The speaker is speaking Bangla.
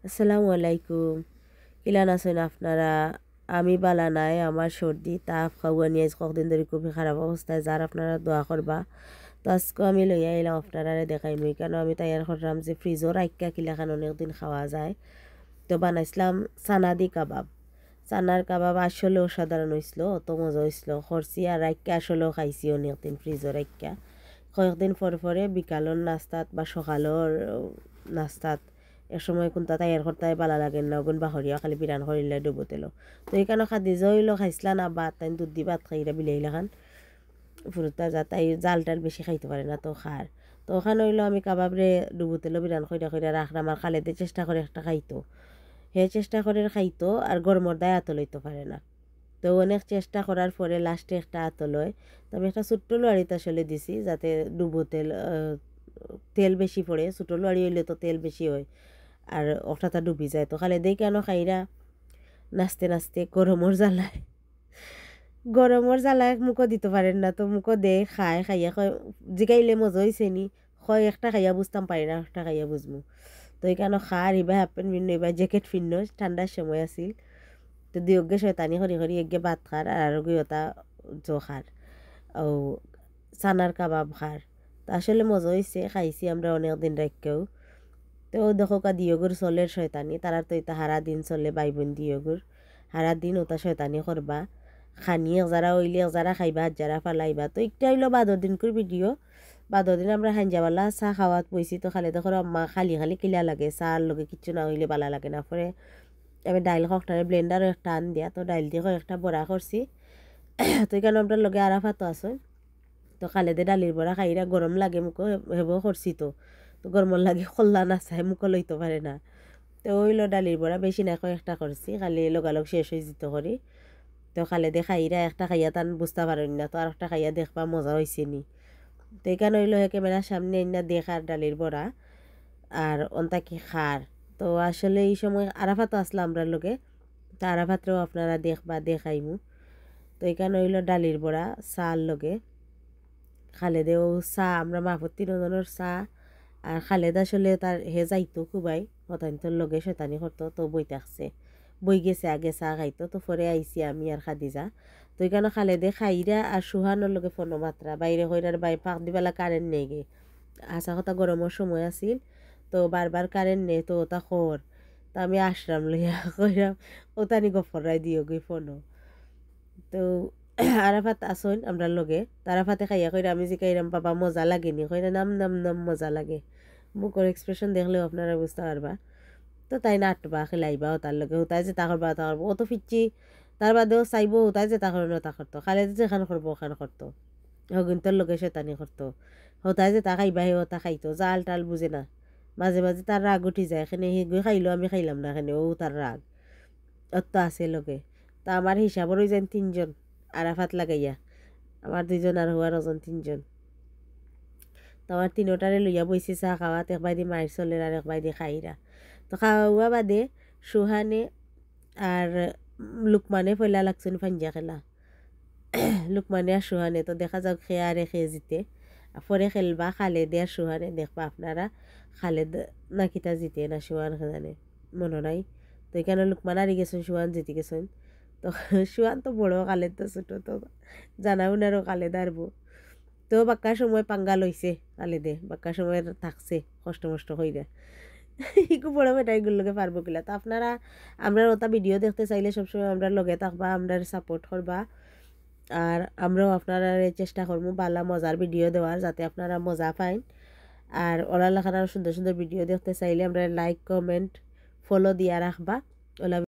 আসসালামু আলাইকুম। কিলান আছেন আপনারা? আমি বালা নাই, আমার সর্দি তাপ খাওয়া নিয়ে কয়েকদিন ধরে খুবই খারাপ অবস্থায়, যার আপনারা দোয়া করবা। তো আজকে আমি লইয়া এলাম আপনারা দেখাইমই, কেন আমি তৈয়ার করলাম যে ফ্রিজও রাখা কিলাখান অনেকদিন খাওয়া যায়। তো বানাইছিলাম চানা দি কাবাব। চানার কাবাব আসলে অসাধারণ হয়েছিল, অত মজা হয়েছিল। খরচি আর রাখা আসলেও খাইছি অনেকদিন ফ্রিজও রাখা। কয়েকদিন পরে পরে বিকালের নাস্তাত বা সকালের নাস্তাত একসময় কোনটা তাইয়ার করতে ভালো লাগে না, ওগুন বাহরিয়া খালি বিরান করিলে ডুবো তেলো। তো এইখানে খাদিজা হইলো খাইছিলা না, ভাত তাই দুধ দি ভাত খাইরা বিলাইলা খান ফুরুতা যা, তাই জাল টাল বেশি খাইতে পারে না তো খার। তো ওখানে হইলো আমি কাবাবরে ডুবো তেলো বিরান কইরা কইরা রাখলাম, আর খালেদে চেষ্টা করে একটা খাইতো। হে চেষ্টা করে খাইতো আর গরমর দায় আতো লইতে পারে না। তো অনেক চেষ্টা করার পরে লাস্টে একটা আতো লয়। তো আমি একটা ছোট্ট লোয়ারিতে আসলে দিছি, যাতে ডুবো তেল তেল বেশি পড়ে। ছোটো লোয়ারি হইলে তো তেল বেশি হয় আর ওটাটা ডুবি যায়। তো খালে দেই কেন খাইরা নাচতে নাচতে গরমর জ্বালায় মুখও দিতে পারেন না, তো মুখও দে খায়, খাইয়া কয় জিগাইলে মজা হয়েছে নি, হয় একটা খাইয়া বুঝতাম পারি না, একটা খাইয়া বুঝমু। তো এইখানে খার ইবা হাফ প্যান্ট ফিন্ন, এবার জ্যাকেট ফিন্ন, ঠান্ডার সময় আছিল। তো দুয়োগে শয়তানি করি করি এগে ভাত খার আর গিয়েতা জো খার ও চানার কাবাব খার। তো আসলে মজা হয়েছে, খাইছি আমরা অনেক দিন রাখকেও। তো দেখো কা দিয়গুর চলের শয়তানি, তারা তো এটা হারা দিন চলে বাই বোন দিয়গুর, হারা দিন ওটা শয়তানি করবা। খানি যারা হইলে যারা খাইবা যারা ফালাইবা। তো একটা হইলো বাদর দিন করে ভিডিও। বাদর দিন আমরা হাঞ্জাবালা চাহ খাওয়াত পইছি, তো খালি দেখো আম্মা খালি খালি কিলা লাগে, চার লগে কিচ্ছু না হইলে ভালো লাগে না। পরে আমি ডাইল কখটারে ব্লেন্ডারও একটা আন দিয়া, তো ডাইল দিয়ে একটা বড়া করছি। তো এখানে আমরা লগে আরাফাতো আছে। তো খালেদে ডালির বড়া খাইরা গরম লাগে মুখো হেব করছি। তো তো গরমর লাগে খোল্লা না চাই মুখো লইতে পারে না। তো ওইলো ডালির বড়া বেশি না একটা করছি, খালি লগালগ শেষ হয়ে যেত করি। তো খালেদে খাইরা একটা খাইয়া তান বুঝতে পারেন না, তো আর একটা খাইয়া দেখবা মজা হয়েছে নি। তো এখানে হইলো ক্যামেরার সামনে না দেখার ডালির বড়া আর অন্তা কি খার। তো আসলে এই সময় আরাফাতও আসলো আমরা লোকে। তো আরাফাতরেও আপনারা দেখবা দেখাইমু। তো এখানে হইলো ডালির বড়া চার লগে খালেদেও চা, আমরা মাহফুর তিনজনের চা। আর খালেদ আসলে তার হে যাইতো খুবাই হতান্তর লগে শয়তানি করতো, তো বই থাকছে, বই গেছে আগে চা খাইতো। তো পরে আইসি আমি আর খাদিজা। তো এখানে খালেদে খাইরা আর সুহানোর লগে ফোনো মাত্রা বাইরে হইরার বাই পাক দিবেলা কারেন্ট নেই গে। আসা কথা গরমের সময় আছিল, তো বারবার কারেন্ট নেই, তো ওটা খর। তো আমি আসলাম লইয়া কইরাম ওতানি গফরাই দিও গই ফোনো। তো আরাফাত আসইন আমরা লগে, তারাফাতে খাইয়া কইরা আমি জিকাইরাম বাবা মজা লাগেনি, কইরা নাম নাম নাম মজা লাগে। মুখের এক্সপ্রেশন দেখলেও আপনারা বুঝতে পারবা। তো তাই না আটবা খেলাইবা ও তার লগে, হোতায় যে তা করবা তা করবো, ও তো ফিরছি। তার বাদেও চাইবো হোতায় যে তা করো তা করতো, খালে যেখান করবো ওখান করতো। হগুন্তর লগে শয়তানি করতো, হোতায় যে তা খাইবা হে ওটা খাইতো, জাল টাল বুঝে না। মাঝে মাঝে তার রাগ উঠি যায়, এখানে হে গই খাইলো আমি খাইলাম না, এখানে ও তার রাগ অত আছে লগে। তা আমার হিসাবের ওই যেন তিনজন আরাফাত লাগাইয়া, আমার দুইজন আর হওয়ার ওজন তিনজন। তো আমার তিনোটারে লইয়া বইছি চা খাওয়াত, এক বাইদি মায়ের চলের আর এক বাইদি খাইরা। তো খাওয়া বাদে সুহানে আর লুকমানে পয়লা লাগছেন ফাঞ্জা খেলা। লুকমানে আর সুহানে তো দেখা যাক খেয়ে আরে খেয়ে জিতে। পরে খেলবা খালেদে আর সুহানে, দেখবা আপনারা খালেদ না কিতা জিতে না সুহান জানে মনে নাই। তো এখানে লুকমান হারি গেছেন, সুহান জিতে গেছেন। তো সুহান তো বড়, খালেদ তো ছোটো, তো জানাও না আরও খালেদ আরবো। তো বাক্কার সময় পাঙ্গা লইছে খালেদে, বাক্কার সময় থাকছে কষ্ট মষ্ট হইরা। ইকু বড় বেটা এগুলোকে পারবো কিলা। তো আপনারা আমরা ওটা ভিডিও দেখতে চাইলে সবসময় আমরা লগে থাকবা, আমরা সাপোর্ট করবা। আর আমরাও আপনারা চেষ্টা করবো বালা মজার ভিডিও দেওয়ার, যাতে আপনারা মজা পাইন। আর ওলা লেখার সুন্দর সুন্দর ভিডিও দেখতে চাইলে আমরা লাইক কমেন্ট ফলো দিয়া রাখবা। ওলা